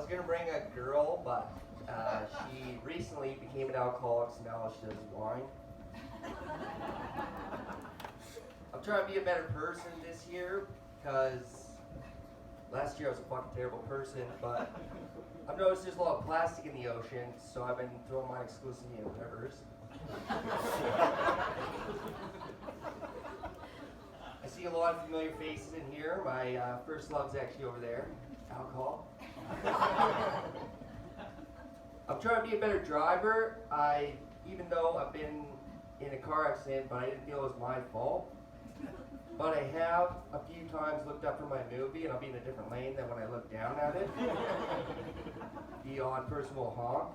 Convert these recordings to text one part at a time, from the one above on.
gonna bring a girl, but she recently became an alcoholic, so now she does wine. I'm trying to be a better person this year, because last year I was a fucking terrible person, but I've noticed there's a lot of plastic in the ocean, so I've been throwing mine exclusively in rivers. I see a lot of familiar faces in here. My first love's actually over there, alcohol. I'm trying to be a better driver. Even though I've been in a car accident, but I didn't feel it was my fault. But I have a few times looked up for my movie, and I'll be in a different lane than when I look down at it. The odd person will honk.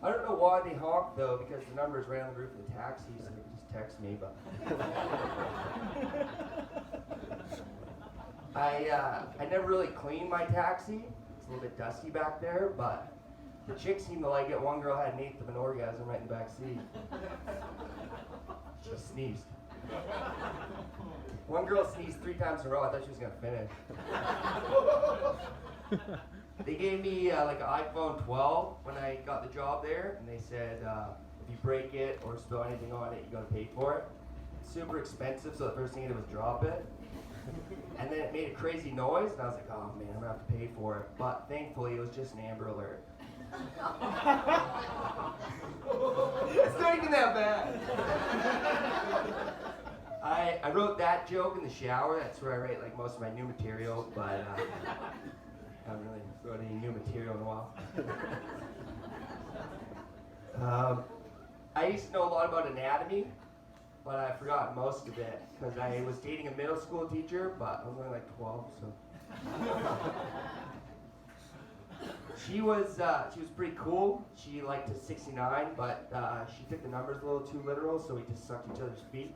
I don't know why they honk though, because the number is right on the roof of the taxi, so they can just text me. But I never really cleaned my taxi. It's a little bit dusty back there, but the chicks seem to like it. One girl had an eighth of an orgasm right in the back seat. She sneezed. One girl sneezed 3 times in a row. I thought she was gonna finish. They gave me like an iPhone 12 when I got the job there, and they said if you break it or spill anything on it, you gotta pay for it. It's super expensive, so the first thing I did was drop it. And then it made a crazy noise, and I was like, oh man, I'm gonna have to pay for it. But thankfully, it was just an Amber Alert. It's not even that bad. I wrote that joke in the shower. That's where I write like most of my new material, but I haven't really wrote any new material in a while. I used to know a lot about anatomy, but I forgot most of it because I was dating a middle school teacher, but I was only like 12, so. She was pretty cool. She liked to 69, but she took the numbers a little too literal, so we just sucked each other's feet.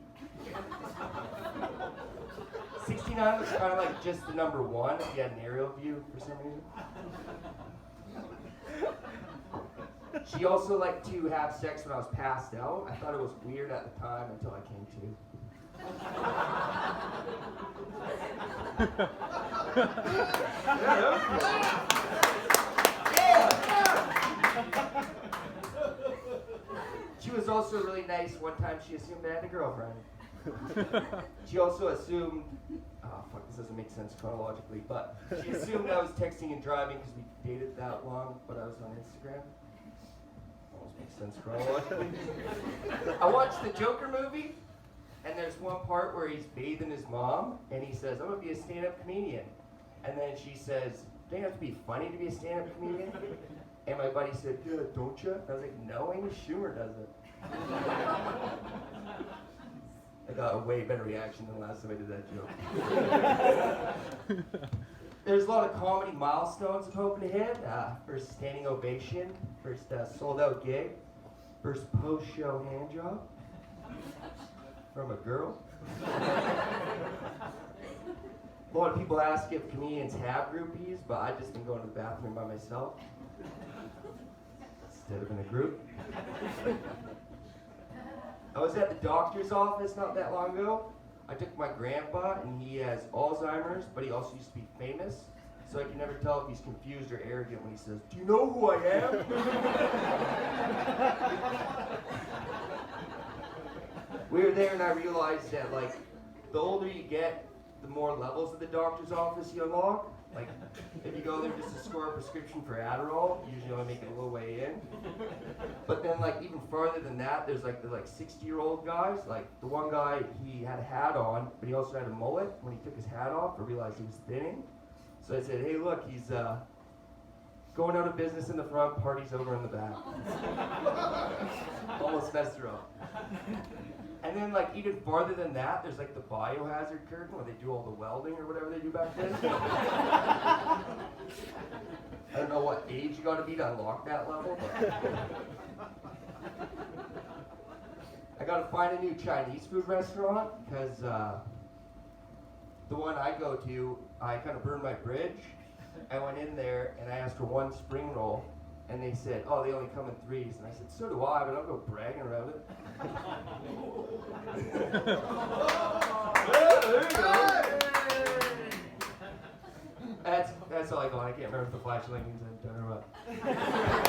69 was kind of like just the number 1 if you had an aerial view for some reason. She also liked to have sex when I was passed out. I thought it was weird at the time until I came to. Yeah, that was cool. She was also really nice. One time she assumed I had a girlfriend. She also assumed, oh fuck, this doesn't make sense chronologically, but she assumed I was texting and driving because we dated that long, but I was on Instagram. Almost makes sense chronologically. I watched the Joker movie, and there's one part where he's bathing his mom, and he says, I'm gonna be a stand-up comedian. And then she says, don't you have to be funny to be a stand-up comedian? And my buddy said, yeah, don't you? I was like, no, Amy Schumer does it. I got a way better reaction than the last time I did that joke. There's a lot of comedy milestones I'm hoping to hit. First standing ovation, first sold out gig, first post-show hand job from a girl. A lot of people ask if comedians have groupies, but I've just been going to the bathroom by myself instead of in a group. I was at the doctor's office not that long ago. I took my grandpa, and he has Alzheimer's, but he also used to be famous, so I can never tell if he's confused or arrogant when he says, do you know who I am? We were there, and I realized that, like, the older you get, the more levels of the doctor's office you unlock. Like, if you go there just to score a prescription for Adderall, you usually only make it a little way in. But then, like, even farther than that, there's like the 60-year-old guys. Like, the one guy, he had a hat on, but he also had a mullet. When he took his hat off, I realized he was thinning. So I said, hey, look, he's going out of business in the front, parties over in the back. Almost messed her up. And then, like, even farther than that, there's like the biohazard curtain where they do all the welding or whatever they do back then. I don't know what age you gotta be to unlock that level, but I gotta find a new Chinese food restaurant because the one I go to, I kind of burned my bridge. I went in there and I asked for 1 spring roll. And they said, oh, they only come in 3s. And I said, so do I, but I'll go bragging about it. Yeah, there you go. That's That's all I got. I can't remember if the flashlight means I'm done or what.